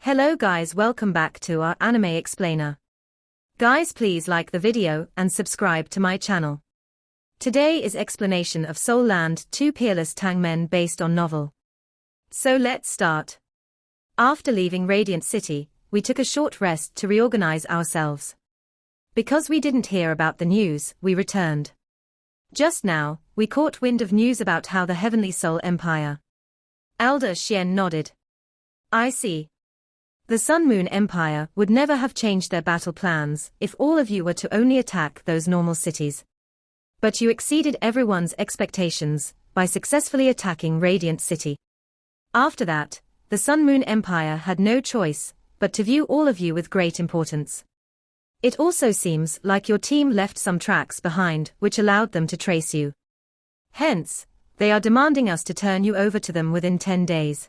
Hello guys, welcome back to our anime explainer. Guys, please like the video and subscribe to my channel. Today is explanation of Soul Land 2 Peerless Tang Men based on novel. So let's start. After leaving Radiant City, we took a short rest to reorganize ourselves. Because we didn't hear about the news, we returned. Just now, we caught wind of news about how the Heavenly Soul Empire. Elder Xian nodded. I see. The Sun Moon Empire would never have changed their battle plans if all of you were to only attack those normal cities. But you exceeded everyone's expectations by successfully attacking Radiant City. After that, the Sun Moon Empire had no choice but to view all of you with great importance. It also seems like your team left some tracks behind which allowed them to trace you. Hence, they are demanding us to turn you over to them within 10 days.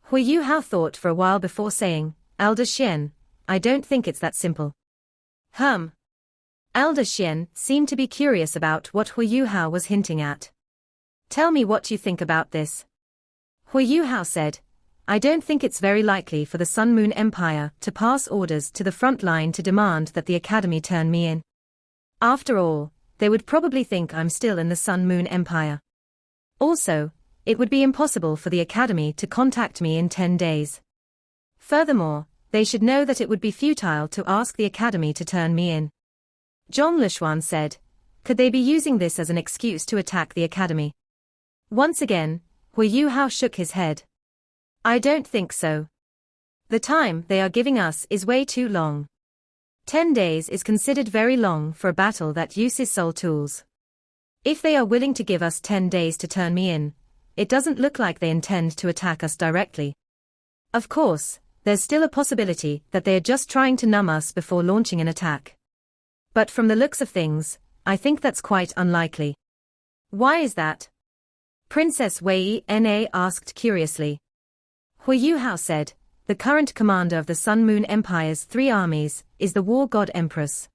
Huo Yuhao thought for a while before saying, Elder Xian, I don't think it's that simple. Elder Xian seemed to be curious about what Huo Yuhao was hinting at. Tell me what you think about this. Huo Yuhao said, I don't think it's very likely for the Sun Moon Empire to pass orders to the front line to demand that the Academy turn me in. After all, they would probably think I'm still in the Sun Moon Empire. Also, it would be impossible for the Academy to contact me in 10 days. Furthermore, they should know that it would be futile to ask the Academy to turn me in. Zhong Lishuan said, could they be using this as an excuse to attack the Academy? Once again, Huo Yuhao shook his head. I don't think so. The time they are giving us is way too long. 10 days is considered very long for a battle that uses soul tools. If they are willing to give us 10 days to turn me in, it doesn't look like they intend to attack us directly. Of course, there's still a possibility that they are just trying to numb us before launching an attack. But from the looks of things, I think that's quite unlikely. Why is that? Princess Wei Na asked curiously. Huo Yuhao said, the current commander of the Sun Moon Empire's 3 armies is the War God Empress.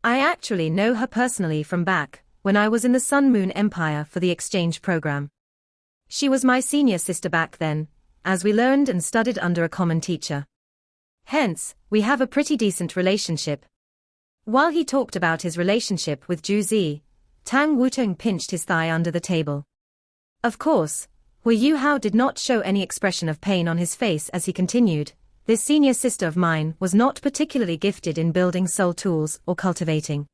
I actually know her personally from back when I was in the Sun Moon Empire for the exchange program. She was my senior sister back then, as we learned and studied under a common teacher. Hence, we have a pretty decent relationship. While he talked about his relationship with Juzi, Tang Wutong pinched his thigh under the table. Of course, Huo Yuhao did not show any expression of pain on his face as he continued, this senior sister of mine was not particularly gifted in building soul tools or cultivating.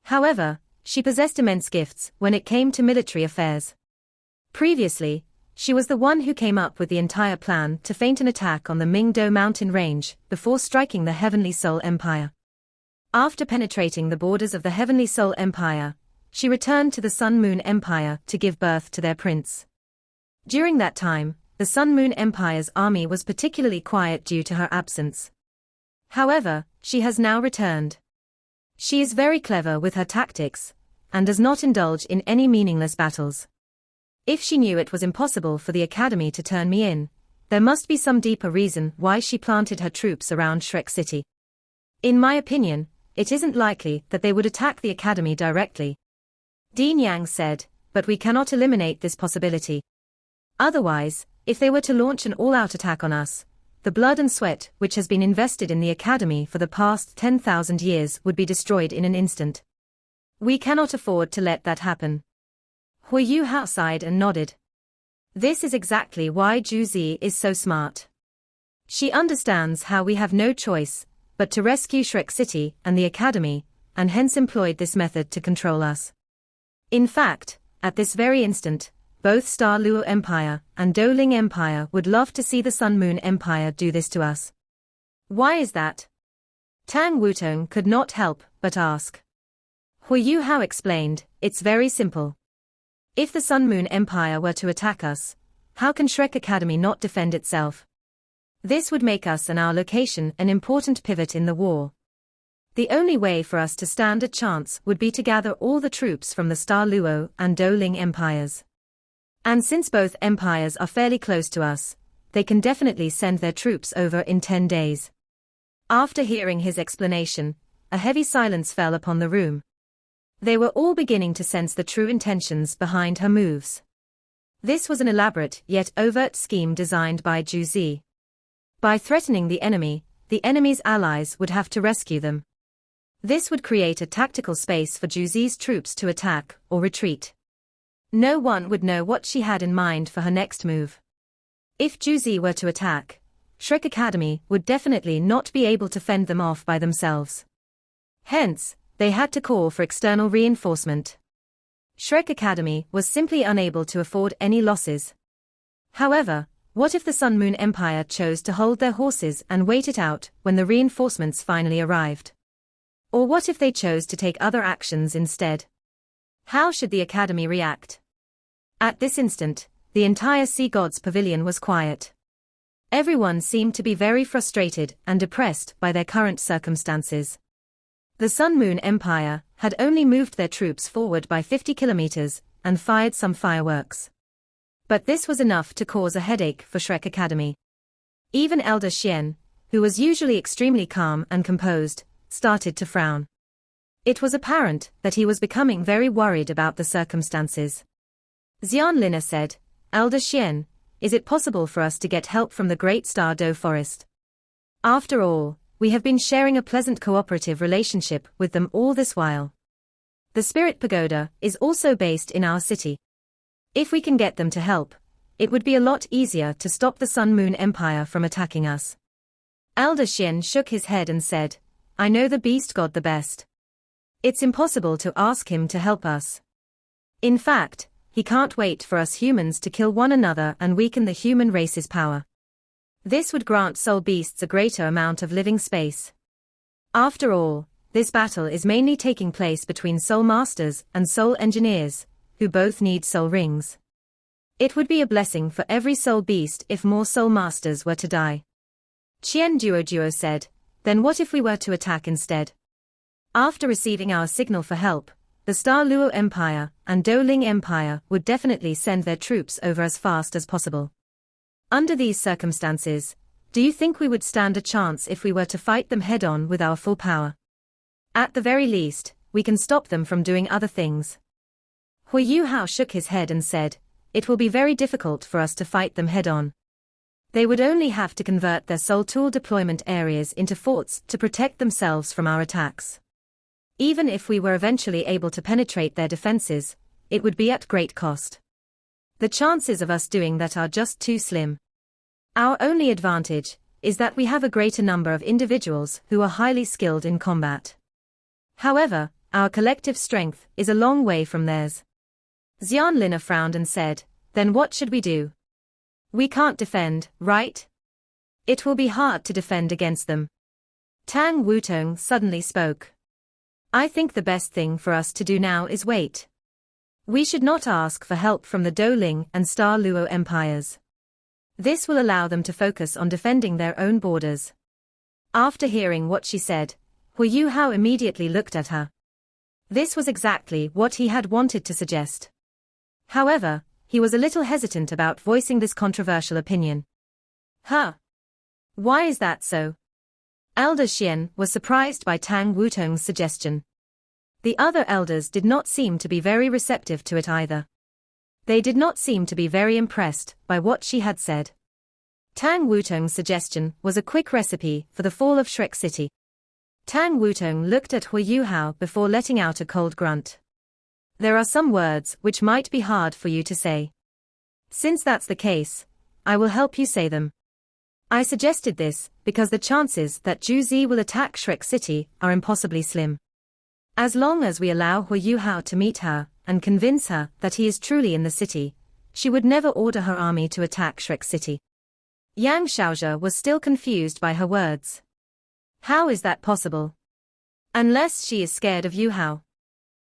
However, she possessed immense gifts when it came to military affairs. Previously, she was the one who came up with the entire plan to feint an attack on the Mingdo mountain range before striking the Heavenly Soul Empire. After penetrating the borders of the Heavenly Soul Empire, she returned to the Sun Moon Empire to give birth to their prince. During that time, the Sun Moon Empire's army was particularly quiet due to her absence. However, she has now returned. She is very clever with her tactics, and does not indulge in any meaningless battles. If she knew it was impossible for the Academy to turn me in, there must be some deeper reason why she planted her troops around Shrek City. In my opinion, it isn't likely that they would attack the Academy directly. Dean Yang said, but we cannot eliminate this possibility. Otherwise, if they were to launch an all-out attack on us, the blood and sweat which has been invested in the Academy for the past 10,000 years would be destroyed in an instant. We cannot afford to let that happen. Huo Yuhao sighed and nodded. This is exactly why Juzi is so smart. She understands how we have no choice but to rescue Shrek City and the Academy, and hence employed this method to control us. In fact, at this very instant, both Star Luo Empire and Douling Empire would love to see the Sun Moon Empire do this to us. Why is that? Tang Wutong could not help but ask. Huo Yuhao explained, it's very simple. If the Sun Moon Empire were to attack us, how can Shrek Academy not defend itself? This would make us and our location an important pivot in the war. The only way for us to stand a chance would be to gather all the troops from the Star Luo and Douling empires. And since both empires are fairly close to us, they can definitely send their troops over in 10 days. After hearing his explanation, a heavy silence fell upon the room. They were all beginning to sense the true intentions behind her moves. This was an elaborate yet overt scheme designed by Juzi. By threatening the enemy's allies would have to rescue them. This would create a tactical space for Juzi's troops to attack or retreat. No one would know what she had in mind for her next move. If Juzi were to attack, Shrek Academy would definitely not be able to fend them off by themselves. Hence, they had to call for external reinforcement. Shrek Academy was simply unable to afford any losses. However, what if the Sun Moon Empire chose to hold their horses and wait it out when the reinforcements finally arrived? Or what if they chose to take other actions instead? How should the Academy react? At this instant, the entire Sea Gods Pavilion was quiet. Everyone seemed to be very frustrated and depressed by their current circumstances. The Sun Moon Empire had only moved their troops forward by 50 kilometers and fired some fireworks. But this was enough to cause a headache for Shrek Academy. Even Elder Xian, who was usually extremely calm and composed, started to frown. It was apparent that he was becoming very worried about the circumstances. Xianlina said, "Elder Xian, is it possible for us to get help from the Great Star Do Forest? After all, we have been sharing a pleasant cooperative relationship with them all this while. The Spirit Pagoda is also based in our city. If we can get them to help, it would be a lot easier to stop the Sun Moon Empire from attacking us." Elder Xian shook his head and said, "I know the Beast God the best. It's impossible to ask him to help us. In fact, he can't wait for us humans to kill one another and weaken the human race's power. This would grant soul beasts a greater amount of living space. After all, this battle is mainly taking place between soul masters and soul engineers, who both need soul rings. It would be a blessing for every soul beast if more soul masters were to die." Qian Duo said, "Then what if we were to attack instead? After receiving our signal for help, the Star Luo Empire and Do Ling Empire would definitely send their troops over as fast as possible. Under these circumstances, do you think we would stand a chance if we were to fight them head-on with our full power? At the very least, we can stop them from doing other things." Huo Yuhao shook his head and said, "It will be very difficult for us to fight them head-on. They would only have to convert their soul tool deployment areas into forts to protect themselves from our attacks. Even if we were eventually able to penetrate their defenses, it would be at great cost. The chances of us doing that are just too slim. Our only advantage is that we have a greater number of individuals who are highly skilled in combat. However, our collective strength is a long way from theirs." Xianlina frowned and said, "Then what should we do? We can't defend, right? It will be hard to defend against them." Tang Wutong suddenly spoke. "I think the best thing for us to do now is wait. We should not ask for help from the Do Ling and Star Luo empires. This will allow them to focus on defending their own borders." After hearing what she said, Huo Yuhao immediately looked at her. This was exactly what he had wanted to suggest. However, he was a little hesitant about voicing this controversial opinion. "Huh? Why is that so?" Elder Xian was surprised by Tang Wutong's suggestion. The other elders did not seem to be very receptive to it either. They did not seem to be very impressed by what she had said. Tang Wutong's suggestion was a quick recipe for the fall of Shrek City. Tang Wutong looked at Huo Yuhao before letting out a cold grunt. "There are some words which might be hard for you to say. Since that's the case, I will help you say them. I suggested this because the chances that Juzi will attack Shrek City are impossibly slim. As long as we allow Huo Yuhao to meet her and convince her that he is truly in the city, she would never order her army to attack Shrek City." Yang Xiaozhe was still confused by her words. "How is that possible? Unless she is scared of Yuhao."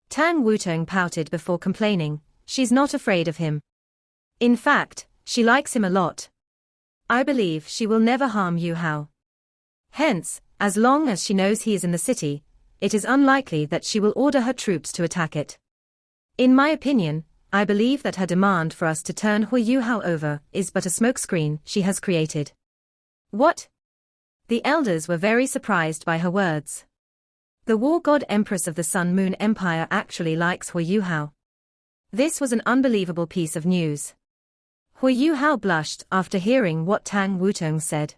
Tang Wutong pouted before complaining, "She's not afraid of him. In fact, she likes him a lot. I believe she will never harm Yuhao. Hence, as long as she knows he is in the city, it is unlikely that she will order her troops to attack it. In my opinion, I believe that her demand for us to turn Huo Yuhao over is but a smokescreen she has created." "What?" The elders were very surprised by her words. The war god empress of the Sun Moon Empire actually likes Huo Yuhao. This was an unbelievable piece of news. Huo Yuhao blushed after hearing what Tang Wutong said.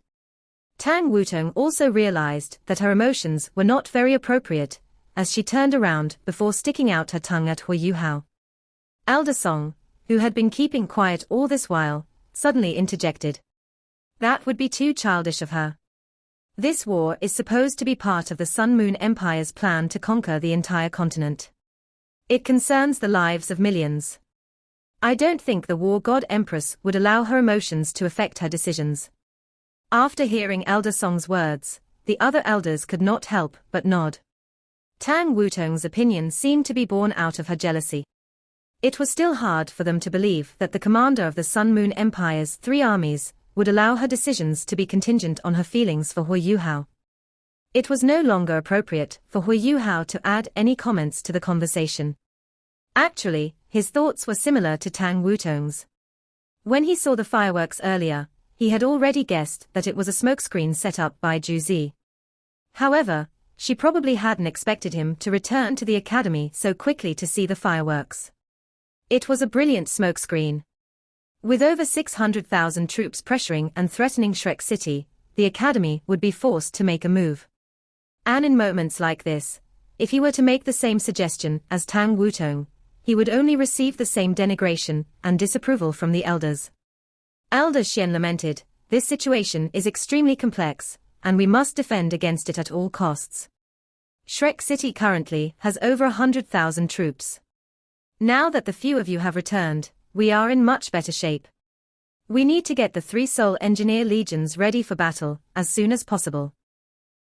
Tang Wutong also realized that her emotions were not very appropriate, as she turned around before sticking out her tongue at Huo Yuhao. Elder Song, who had been keeping quiet all this while, suddenly interjected. That would be too childish of her. This war is supposed to be part of the Sun Moon Empire's plan to conquer the entire continent. It concerns the lives of millions. I don't think the War God Empress would allow her emotions to affect her decisions. After hearing Elder Song's words, the other elders could not help but nod. Tang Wutong's opinion seemed to be born out of her jealousy. It was still hard for them to believe that the commander of the Sun Moon Empire's 3 armies would allow her decisions to be contingent on her feelings for Huo Yuhao. It was no longer appropriate for Huo Yuhao to add any comments to the conversation. Actually, his thoughts were similar to Tang Wutong's. When he saw the fireworks earlier, he had already guessed that it was a smokescreen set up by Juzi. However, she probably hadn't expected him to return to the academy so quickly to see the fireworks. It was a brilliant smokescreen. With over 600,000 troops pressuring and threatening Shrek City, the academy would be forced to make a move. And in moments like this, if he were to make the same suggestion as Tang Wutong, he would only receive the same denigration and disapproval from the elders. Elder Xian lamented, "This situation is extremely complex, and we must defend against it at all costs. Shrek City currently has over 100,000 troops. Now that the few of you have returned, we are in much better shape. We need to get the 3 Soul Engineer Legions ready for battle as soon as possible.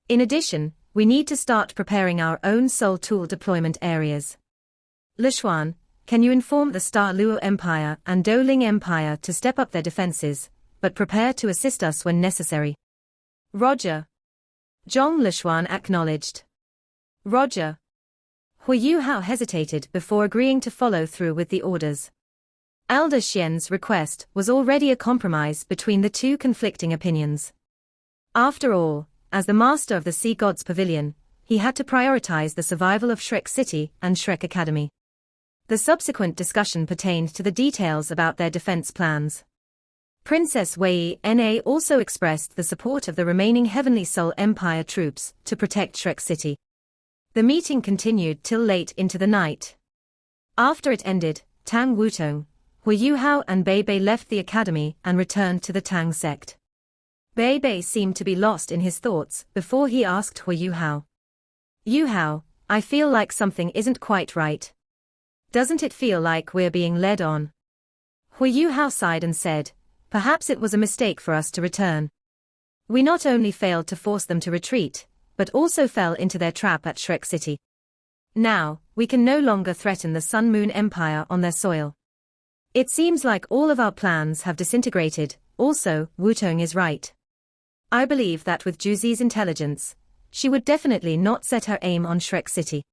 In addition, we need to start preparing our own Soul Tool deployment areas. Lishuan, can you inform the Star Luo Empire and Douling Empire to step up their defenses, but prepare to assist us when necessary?" "Roger." Zhong Lishuan acknowledged. "Roger." Huo Yuhao hesitated before agreeing to follow through with the orders. Elder Xian's request was already a compromise between the 2 conflicting opinions. After all, as the master of the Sea Gods Pavilion, he had to prioritize the survival of Shrek City and Shrek Academy. The subsequent discussion pertained to the details about their defense plans. Princess Wei Na also expressed the support of the remaining Heavenly Soul Empire troops to protect Shrek City. The meeting continued till late into the night. After it ended, Tang Wutong, Huo Yuhao and Bei Bei left the academy and returned to the Tang sect. Bei Bei seemed to be lost in his thoughts before he asked Huo Yuhao. "Yuhao, I feel like something isn't quite right. Doesn't it feel like we're being led on?" Huo Yuhao sighed and said, "Perhaps it was a mistake for us to return. We not only failed to force them to retreat, but also fell into their trap at Shrek City. Now, we can no longer threaten the Sun Moon Empire on their soil. It seems like all of our plans have disintegrated. Also, Wutong is right. I believe that with Juzi's intelligence, she would definitely not set her aim on Shrek City.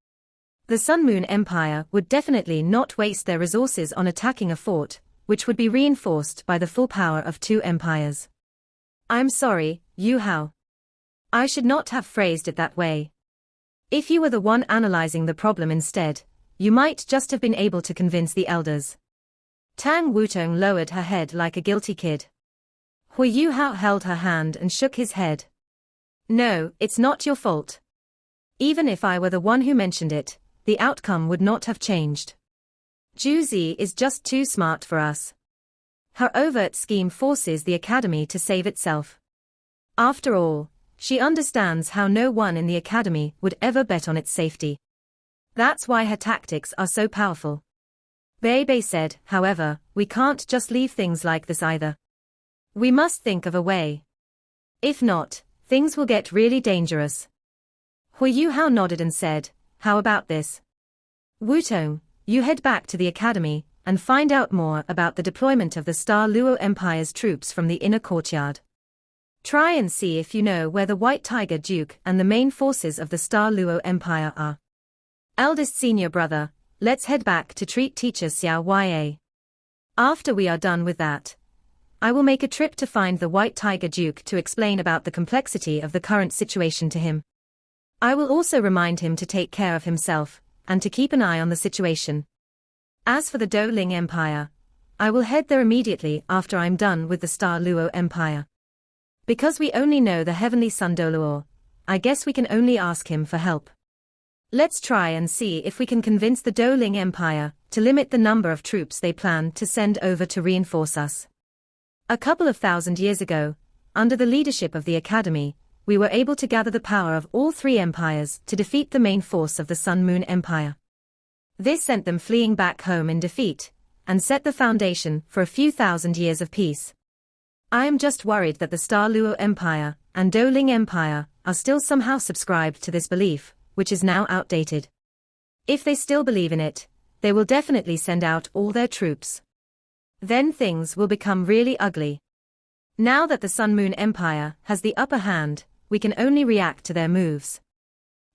The Sun Moon Empire would definitely not waste their resources on attacking a fort, which would be reinforced by the full power of 2 empires. I'm sorry, Yuhao. I should not have phrased it that way. If you were the one analyzing the problem instead, you might just have been able to convince the elders." Tang Wutong lowered her head like a guilty kid. Huo Yuhao held her hand and shook his head. "No, it's not your fault. Even if I were the one who mentioned it, the outcome would not have changed. Juzi is just too smart for us. Her overt scheme forces the academy to save itself. After all, she understands how no one in the academy would ever bet on its safety. That's why her tactics are so powerful." Bei Bei said, "However, we can't just leave things like this either. We must think of a way. If not, things will get really dangerous." Huo Yuhao nodded and said, "How about this? Wutong, you head back to the academy and find out more about the deployment of the Star Luo Empire's troops from the inner courtyard. Try and see if you know where the White Tiger Duke and the main forces of the Star Luo Empire are. Eldest senior brother, let's head back to treat teacher Xiao Ya. After we are done with that, I will make a trip to find the White Tiger Duke to explain about the complexity of the current situation to him. I will also remind him to take care of himself, and to keep an eye on the situation. As for the Douling Empire, I will head there immediately after I'm done with the Star Luo Empire." Because we only know the heavenly son Doluo, I guess we can only ask him for help. Let's try and see if we can convince the Douling Empire to limit the number of troops they plan to send over to reinforce us. A couple of thousand years ago, under the leadership of the Academy, we were able to gather the power of all three empires to defeat the main force of the Sun-Moon Empire. This sent them fleeing back home in defeat, and set the foundation for a few thousand years of peace. I am just worried that the Star Luo Empire and Douling Empire are still somehow subscribed to this belief, which is now outdated. If they still believe in it, they will definitely send out all their troops. Then things will become really ugly. Now that the Sun-Moon Empire has the upper hand, we can only react to their moves.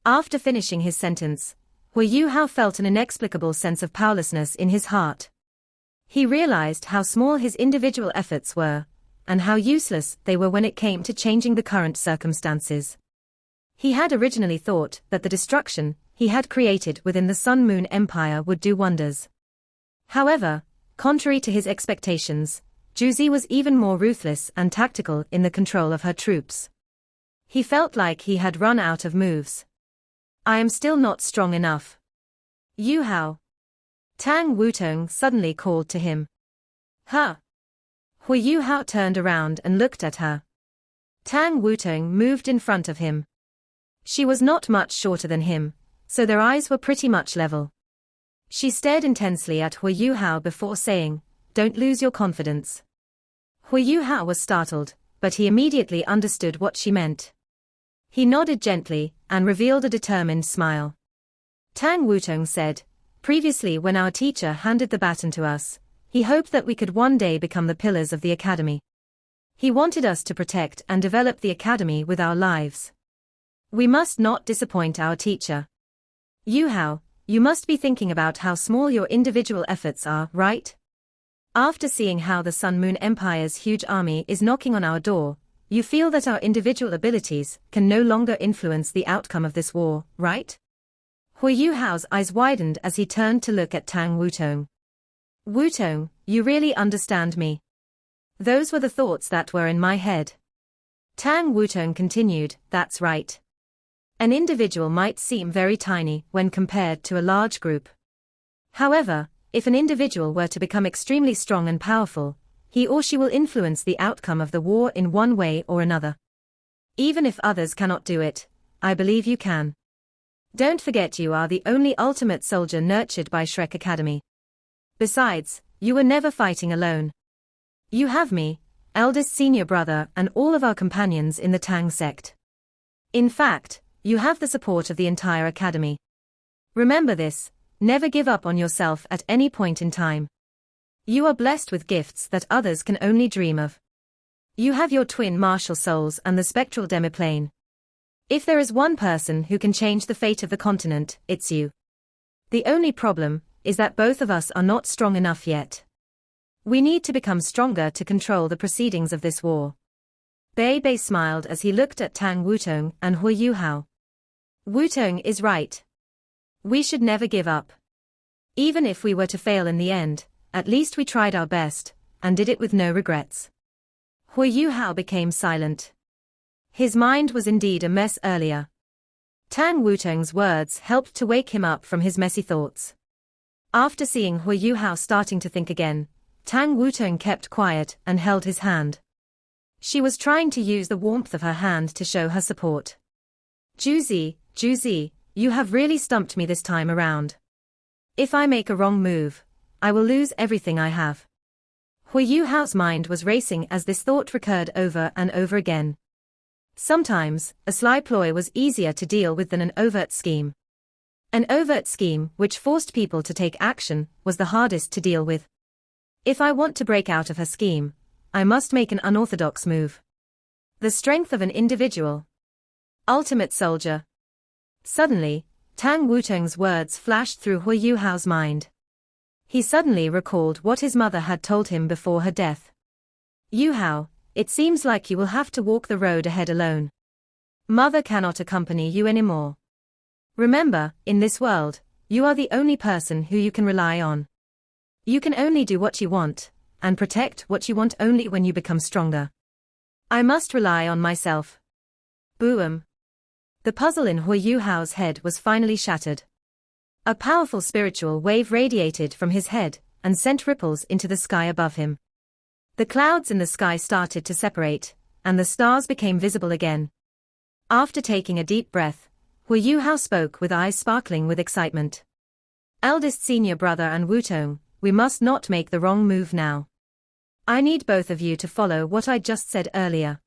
After finishing his sentence, Huo Yuhao felt an inexplicable sense of powerlessness in his heart. He realized how small his individual efforts were, and how useless they were when it came to changing the current circumstances. He had originally thought that the destruction he had created within the Sun-Moon Empire would do wonders. However, contrary to his expectations, Juzi was even more ruthless and tactical in the control of her troops. He felt like he had run out of moves. I am still not strong enough. Yuhao. Tang Wutong suddenly called to him. Huh? Huo Yuhao turned around and looked at her. Tang Wutong moved in front of him. She was not much shorter than him, so their eyes were pretty much level. She stared intensely at Huo Yuhao before saying, "Don't lose your confidence." Huo Yuhao was startled, but he immediately understood what she meant. He nodded gently and revealed a determined smile. Tang Wutong said, "Previously when our teacher handed the baton to us, he hoped that we could one day become the pillars of the academy. He wanted us to protect and develop the academy with our lives. We must not disappoint our teacher. Yuhao, you must be thinking about how small your individual efforts are, right? After seeing how the Sun-Moon Empire's huge army is knocking on our door, you feel that our individual abilities can no longer influence the outcome of this war, right?" Huo Yuhao's eyes widened as he turned to look at Tang Wutong. "Wutong, you really understand me. Those were the thoughts that were in my head." Tang Wutong continued, "That's right. An individual might seem very tiny when compared to a large group. However, if an individual were to become extremely strong and powerful, he or she will influence the outcome of the war in one way or another. Even if others cannot do it, I believe you can. Don't forget you are the only ultimate soldier nurtured by Shrek Academy. Besides, you were never fighting alone. You have me, eldest senior brother, and all of our companions in the Tang sect. In fact, you have the support of the entire academy. Remember this, never give up on yourself at any point in time. You are blessed with gifts that others can only dream of. You have your twin martial souls and the spectral demiplane. If there is one person who can change the fate of the continent, it's you. The only problem is that both of us are not strong enough yet. We need to become stronger to control the proceedings of this war." Bei Bei smiled as he looked at Tang Wutong and Huo Yuhao. "Wutong is right. We should never give up. Even if we were to fail in the end, at least we tried our best, and did it with no regrets." Huo Yuhao became silent. His mind was indeed a mess earlier. Tang Wutong's words helped to wake him up from his messy thoughts. After seeing Huo Yuhao starting to think again, Tang Wutong kept quiet and held his hand. She was trying to use the warmth of her hand to show her support. Juzi, you have really stumped me this time around. If I make a wrong move, I will lose everything I have." Huo Yuhao's mind was racing as this thought recurred over and over again. Sometimes, a sly ploy was easier to deal with than an overt scheme. An overt scheme which forced people to take action was the hardest to deal with. If I want to break out of her scheme, I must make an unorthodox move. The strength of an individual. Ultimate soldier. Suddenly, Tang Wutong's words flashed through Huo Yuhao's mind. He suddenly recalled what his mother had told him before her death. "Yuhao, it seems like you will have to walk the road ahead alone. Mother cannot accompany you anymore. Remember, in this world, you are the only person who you can rely on. You can only do what you want, and protect what you want only when you become stronger." I must rely on myself. Boom. The puzzle in Huo Yuhao's head was finally shattered. A powerful spiritual wave radiated from his head and sent ripples into the sky above him. The clouds in the sky started to separate, and the stars became visible again. After taking a deep breath, Huo Yuhao spoke with eyes sparkling with excitement. Eldest senior brother and Wutong, we must not make the wrong move now. I need both of you to follow what I just said earlier.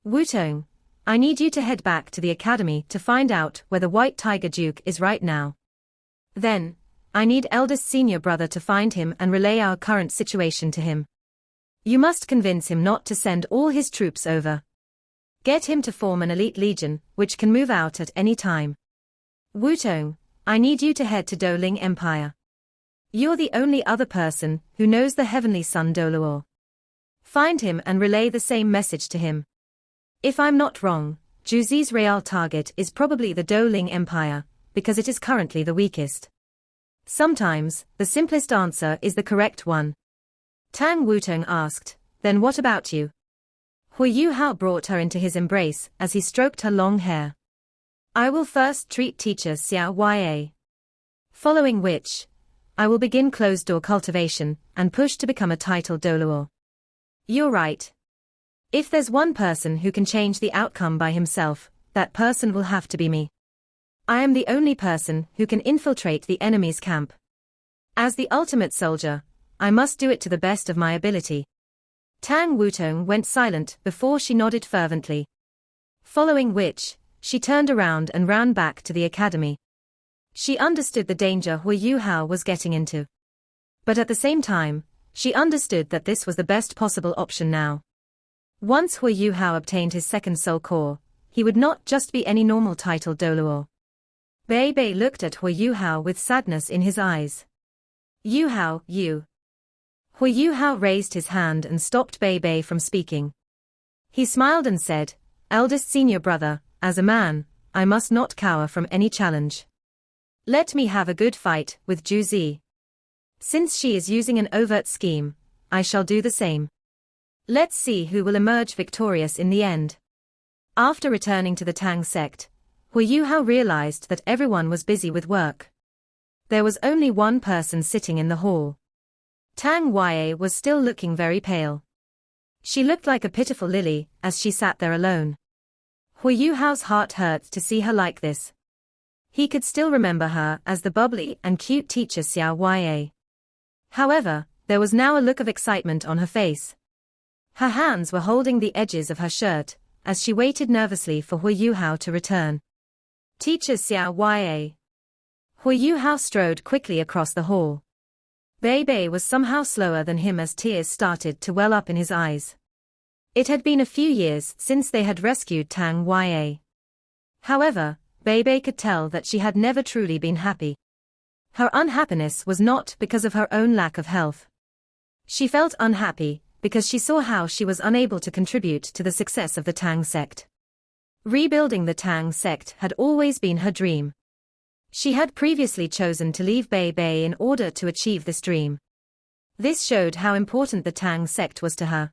Wutong, I need you to head back to the academy to find out where the White Tiger Duke is right now. Then, I need eldest senior brother to find him and relay our current situation to him. You must convince him not to send all his troops over. Get him to form an elite legion, which can move out at any time. Wutong, I need you to head to Douling Empire. You're the only other person who knows the heavenly son Doluo. Find him and relay the same message to him. If I'm not wrong, Juzi's real target is probably the Douling Empire, because it is currently the weakest. Sometimes, the simplest answer is the correct one. Tang Wutong asked, then what about you? Huo Yuhao brought her into his embrace as he stroked her long hair. I will first treat teacher Xiao. Following which, I will begin closed-door cultivation and push to become a titled Doluo. You're right. If there's one person who can change the outcome by himself, that person will have to be me. I am the only person who can infiltrate the enemy's camp. As the ultimate soldier, I must do it to the best of my ability. Tang Wutong went silent before she nodded fervently. Following which, she turned around and ran back to the academy. She understood the danger Huo Yuhao was getting into. But at the same time, she understood that this was the best possible option now. Once Huo Yuhao obtained his second soul core, he would not just be any normal titled Doluo. Bei Bei looked at Huo Yuhao with sadness in his eyes. Yuhao, you. Huo Yuhao raised his hand and stopped Bei Bei from speaking. He smiled and said, eldest senior brother, as a man, I must not cower from any challenge. Let me have a good fight with Juzi. Since she is using an overt scheme, I shall do the same. Let's see who will emerge victorious in the end. After returning to the Tang sect, Huo Yuhao realized that everyone was busy with work. There was only one person sitting in the hall. Tang Yue was still looking very pale. She looked like a pitiful lily as she sat there alone. Huo Yuhao's heart hurt to see her like this. He could still remember her as the bubbly and cute teacher Xiao. However, there was now a look of excitement on her face. Her hands were holding the edges of her shirt, as she waited nervously for Huo Yuhao to return. Teacher Xiao. Huo Yuhao strode quickly across the hall. Bei Bei was somehow slower than him as tears started to well up in his eyes. It had been a few years since they had rescued Tang Yue. However, Bei Bei could tell that she had never truly been happy. Her unhappiness was not because of her own lack of health. She felt unhappy because she saw how she was unable to contribute to the success of the Tang sect. Rebuilding the Tang sect had always been her dream. She had previously chosen to leave Bei Bei in order to achieve this dream. This showed how important the Tang sect was to her.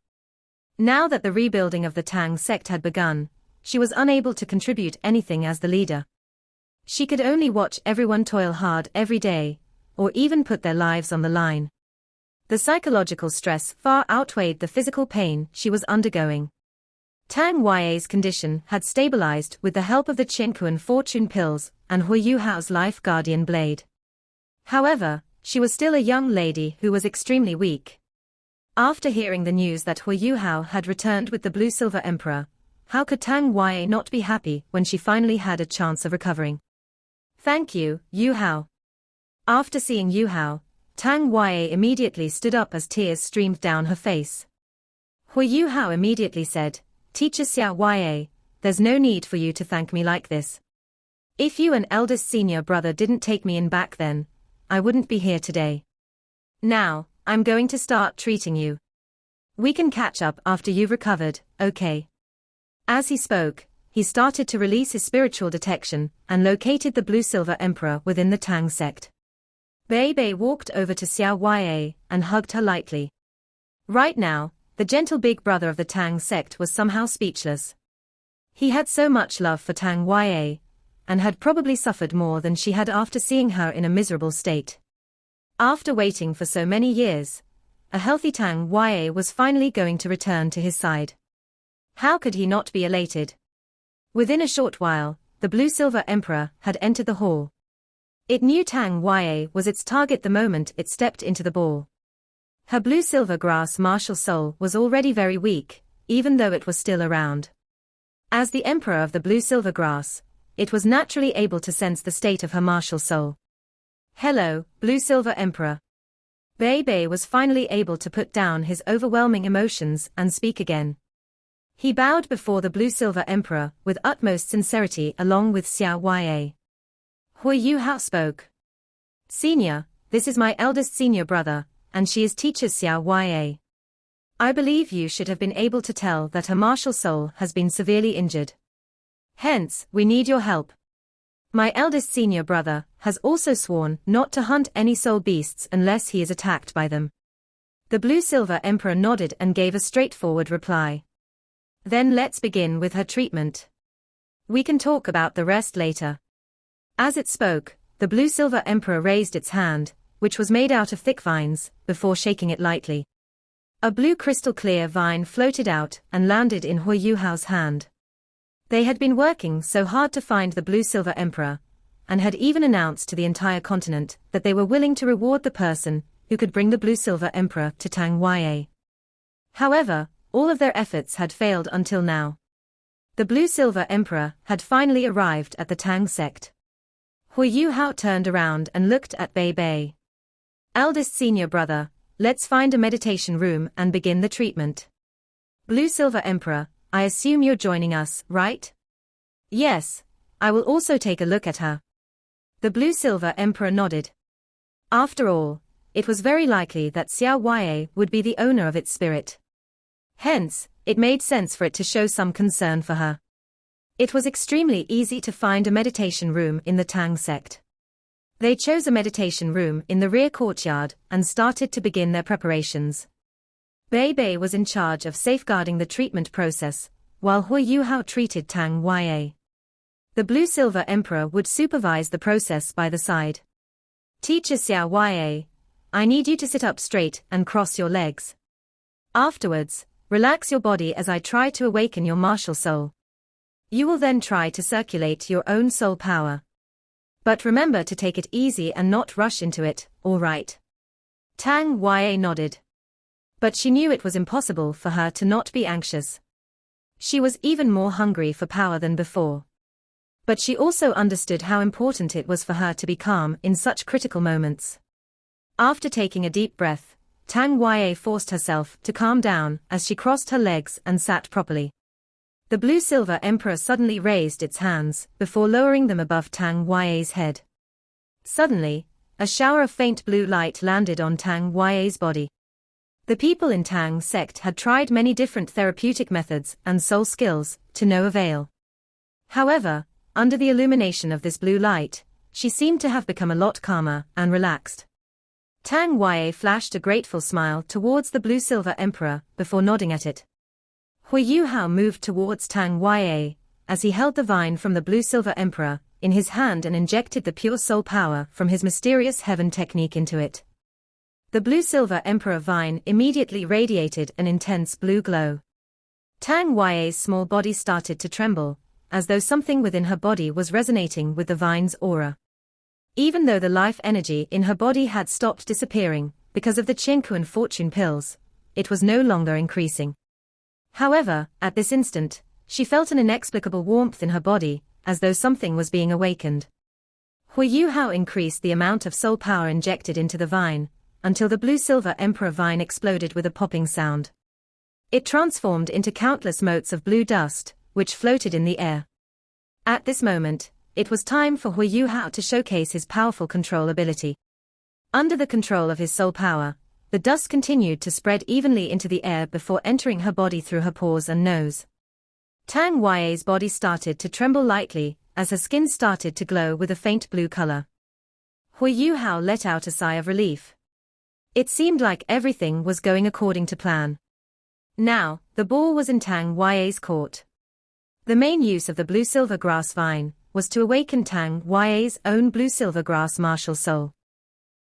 Now that the rebuilding of the Tang sect had begun, she was unable to contribute anything as the leader. She could only watch everyone toil hard every day, or even put their lives on the line. The psychological stress far outweighed the physical pain she was undergoing. Tang Yue's condition had stabilized with the help of the Qinkuan fortune pills and Huo Yuhao's life guardian blade. However, she was still a young lady who was extremely weak. After hearing the news that Huo Yuhao had returned with the Blue-Silver Emperor, how could Tang Yue not be happy when she finally had a chance of recovering? Thank you, Yuhao. After seeing Yuhao, Tang Yue immediately stood up as tears streamed down her face. Huo Yuhao immediately said, Teacher Xiao, there's no need for you to thank me like this. If you and eldest senior brother didn't take me in back then, I wouldn't be here today. Now, I'm going to start treating you. We can catch up after you've recovered, okay? As he spoke, he started to release his spiritual detection and located the Blue-Silver Emperor within the Tang sect. Bei Bei walked over to Xiao and hugged her lightly. Right now, the gentle big brother of the Tang sect was somehow speechless. He had so much love for Tang Yue, and had probably suffered more than she had after seeing her in a miserable state. After waiting for so many years, a healthy Tang Yue was finally going to return to his side. How could he not be elated? Within a short while, the Blue-Silver Emperor had entered the hall. It knew Tang Yue was its target the moment it stepped into the ball. Her blue-silver grass martial soul was already very weak, even though it was still around. As the Emperor of the blue-silver grass, it was naturally able to sense the state of her martial soul. Hello, Blue-Silver Emperor. Bei was finally able to put down his overwhelming emotions and speak again. He bowed before the Blue-Silver Emperor with utmost sincerity along with Xiao Yue. Huo Yuhao spoke. Senior, this is my eldest senior brother, and she is teacher Xiao Yue. I believe you should have been able to tell that her martial soul has been severely injured. Hence, we need your help. My eldest senior brother has also sworn not to hunt any soul beasts unless he is attacked by them. The Blue-Silver Emperor nodded and gave a straightforward reply. Then let's begin with her treatment. We can talk about the rest later. As it spoke, the Blue-Silver Emperor raised its hand, which was made out of thick vines, before shaking it lightly. A blue crystal-clear vine floated out and landed in Huo Yuhao's hand. They had been working so hard to find the Blue-Silver Emperor, and had even announced to the entire continent that they were willing to reward the person who could bring the Blue-Silver Emperor to Tang Yue. However, all of their efforts had failed until now. The Blue-Silver Emperor had finally arrived at the Tang sect. Huo Yuhao turned around and looked at Bei. Eldest senior brother, let's find a meditation room and begin the treatment. Blue-Silver Emperor, I assume you're joining us, right? Yes, I will also take a look at her. The Blue-Silver Emperor nodded. After all, it was very likely that Xiao Yue would be the owner of its spirit. Hence, it made sense for it to show some concern for her. It was extremely easy to find a meditation room in the Tang sect. They chose a meditation room in the rear courtyard and started to begin their preparations. Bei was in charge of safeguarding the treatment process, while Huo Yuhao treated Tang Yue. The Blue-Silver Emperor would supervise the process by the side. Teacher Xiao Yue, I need you to sit up straight and cross your legs. Afterwards, relax your body as I try to awaken your martial soul. You will then try to circulate your own soul power. But remember to take it easy and not rush into it, all right? Tang Yue nodded. But she knew it was impossible for her to not be anxious. She was even more hungry for power than before. But she also understood how important it was for her to be calm in such critical moments. After taking a deep breath, Tang Yue forced herself to calm down as she crossed her legs and sat properly. The Blue-Silver Emperor suddenly raised its hands before lowering them above Tang Yue's head. Suddenly, a shower of faint blue light landed on Tang Yue's body. The people in Tang sect had tried many different therapeutic methods and soul skills, to no avail. However, under the illumination of this blue light, she seemed to have become a lot calmer and relaxed. Tang Yue flashed a grateful smile towards the Blue-Silver Emperor before nodding at it. Huo Yuhao moved towards Tang Yue, as he held the vine from the Blue-Silver Emperor in his hand and injected the pure soul power from his mysterious heaven technique into it. The Blue-Silver Emperor vine immediately radiated an intense blue glow. Tang Yue's small body started to tremble, as though something within her body was resonating with the vine's aura. Even though the life energy in her body had stopped disappearing because of the Qingkuan fortune pills, it was no longer increasing. However, at this instant, she felt an inexplicable warmth in her body, as though something was being awakened. Huo Yuhao increased the amount of soul power injected into the vine, until the Blue-Silver Emperor vine exploded with a popping sound. It transformed into countless motes of blue dust, which floated in the air. At this moment, it was time for Huo Yuhao to showcase his powerful control ability. Under the control of his soul power, the dust continued to spread evenly into the air before entering her body through her pores and nose. Tang Yue's body started to tremble lightly, as her skin started to glow with a faint blue color. Huo Yuhao let out a sigh of relief. It seemed like everything was going according to plan. Now, the ball was in Tang Yue's court. The main use of the blue-silver grass vine was to awaken Tang Yue's own blue-silver grass martial soul.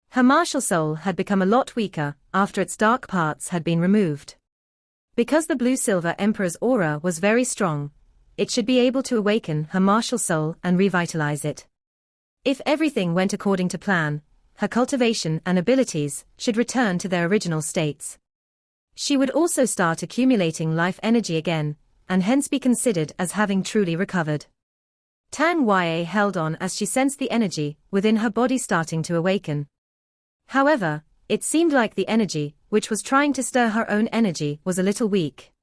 Her martial soul had become a lot weaker after its dark parts had been removed. Because the blue-silver emperor's aura was very strong, it should be able to awaken her martial soul and revitalize it. If everything went according to plan, her cultivation and abilities should return to their original states. She would also start accumulating life energy again, and hence be considered as having truly recovered. Tang Yue held on as she sensed the energy within her body starting to awaken. However, it seemed like the energy, which was trying to stir her own energy, was a little weak.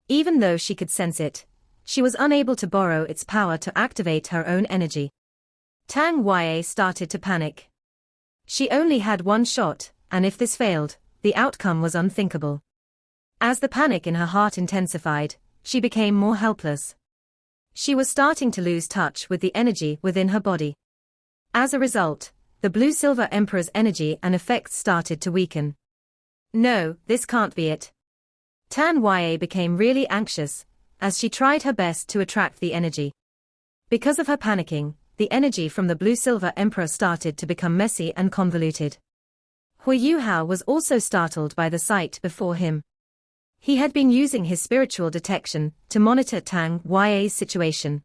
Even though she could sense it, she was unable to borrow its power to activate her own energy. Tang Yue started to panic. She only had one shot, and if this failed, the outcome was unthinkable. As the panic in her heart intensified, she became more helpless. She was starting to lose touch with the energy within her body. As a result, the blue-silver emperor's energy and effects started to weaken. No, this can't be it. Tang Yue became really anxious, as she tried her best to attract the energy. Because of her panicking, the energy from the blue-silver emperor started to become messy and convoluted. Huo Yuhao was also startled by the sight before him. He had been using his spiritual detection to monitor Tang Yue's situation.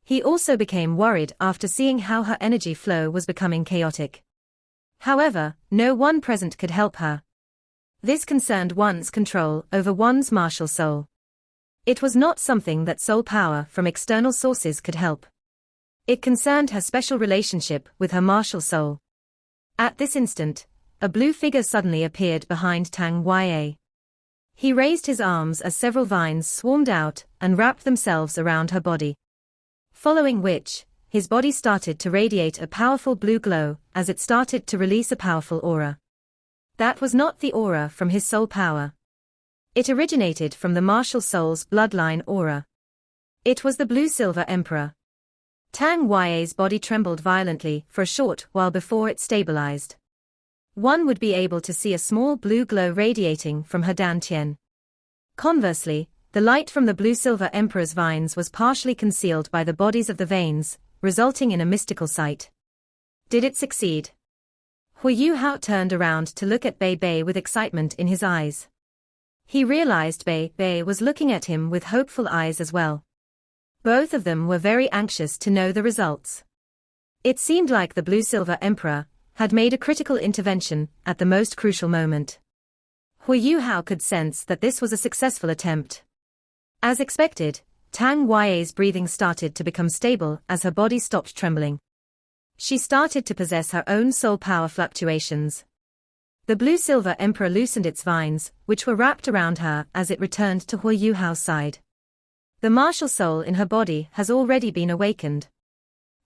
He also became worried after seeing how her energy flow was becoming chaotic. However, no one present could help her. This concerned one's control over one's martial soul. It was not something that soul power from external sources could help. It concerned her special relationship with her martial soul. At this instant, a blue figure suddenly appeared behind Tang Yue. He raised his arms as several vines swarmed out and wrapped themselves around her body. Following which, his body started to radiate a powerful blue glow as it started to release a powerful aura. That was not the aura from his soul power. It originated from the martial soul's bloodline aura. It was the blue-silver emperor. Tang Yue's body trembled violently for a short while before it stabilized. One would be able to see a small blue glow radiating from her dantian. Conversely, the light from the blue-silver emperor's vines was partially concealed by the bodies of the veins, resulting in a mystical sight. Did it succeed? Huo Yuhao turned around to look at Bei Bei with excitement in his eyes. He realized Bei Bei was looking at him with hopeful eyes as well. Both of them were very anxious to know the results. It seemed like the blue-silver emperor had made a critical intervention at the most crucial moment. Huo Yuhao could sense that this was a successful attempt. As expected, Tang Yue's breathing started to become stable as her body stopped trembling. She started to possess her own soul power fluctuations. The blue-silver emperor loosened its vines, which were wrapped around her as it returned to Huo Yuhao's side. The martial soul in her body has already been awakened.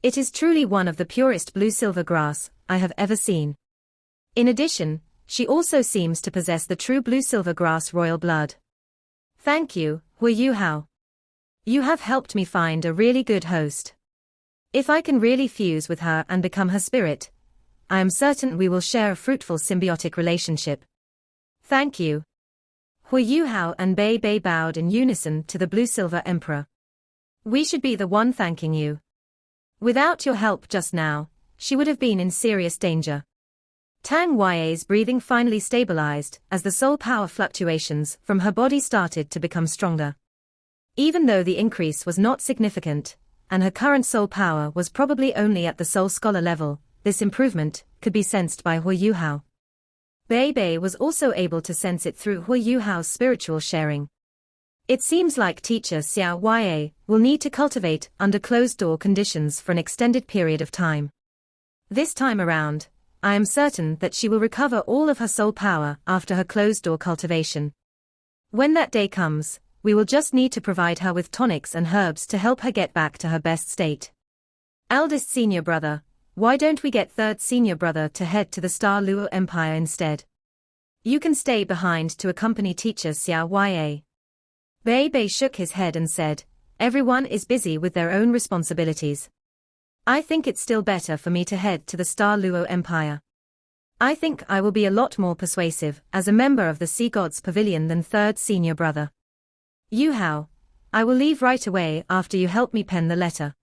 It is truly one of the purest blue-silver grass I have ever seen. In addition, she also seems to possess the true blue-silver grass royal blood. Thank you, Huo Yuhao. You have helped me find a really good host. If I can really fuse with her and become her spirit, I am certain we will share a fruitful symbiotic relationship. Thank you. Huo Yuhao and Bei Bei bowed in unison to the blue-silver emperor. We should be the one thanking you. Without your help just now, she would have been in serious danger. Tang Yue's breathing finally stabilized as the soul power fluctuations from her body started to become stronger. Even though the increase was not significant, and her current soul power was probably only at the soul scholar level, this improvement could be sensed by Huo Yuhao. Bei Bei was also able to sense it through Huo Yuhao's spiritual sharing. It seems like teacher Xiao will need to cultivate under closed-door conditions for an extended period of time. This time around, I am certain that she will recover all of her soul power after her closed-door cultivation. When that day comes, we will just need to provide her with tonics and herbs to help her get back to her best state. Eldest senior brother, why don't we get third senior brother to head to the Star Luo Empire instead? You can stay behind to accompany teacher Xiao. Bei Bei shook his head and said, everyone is busy with their own responsibilities. I think it's still better for me to head to the Star Luo Empire. I think I will be a lot more persuasive as a member of the Sea Gods Pavilion than third senior brother. Yuhao, I will leave right away after you help me pen the letter.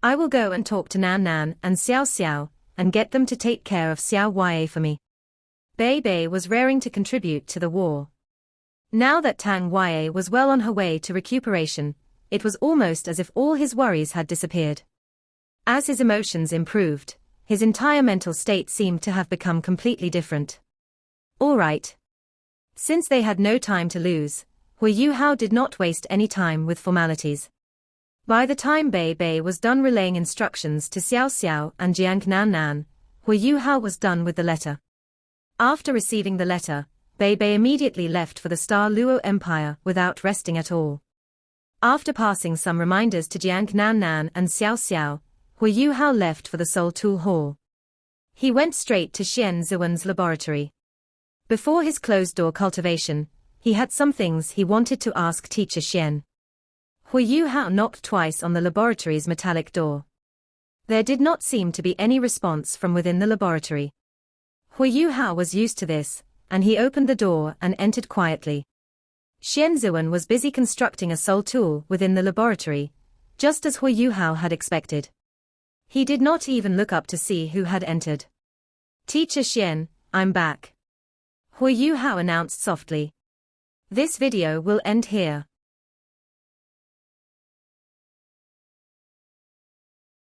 I will go and talk to Nan Nan and Xiao Xiao, and get them to take care of Xiao Yue for me. Bei Bei was raring to contribute to the war. Now that Tang Yue was well on her way to recuperation, it was almost as if all his worries had disappeared. As his emotions improved, his entire mental state seemed to have become completely different. All right. Since they had no time to lose, Huo Yuhao did not waste any time with formalities. By the time Bei Bei was done relaying instructions to Xiao Xiao and Jiang Nan Nan, Huo Yuhao was done with the letter. After receiving the letter, Bei Bei immediately left for the Star Luo Empire without resting at all. After passing some reminders to Jiang Nan Nan and Xiao Xiao, Huo Yuhao left for the Soul Tool Hall. He went straight to Xian Zuan's laboratory. Before his closed-door cultivation, he had some things he wanted to ask Teacher Xian. Huo Yuhao knocked twice on the laboratory's metallic door. There did not seem to be any response from within the laboratory. Huo Yuhao was used to this, and he opened the door and entered quietly. Xian Zuan was busy constructing a soul tool within the laboratory, just as Huo Yuhao had expected. He did not even look up to see who had entered. Teacher Xian, I'm back. Huo Yuhao announced softly. This video will end here.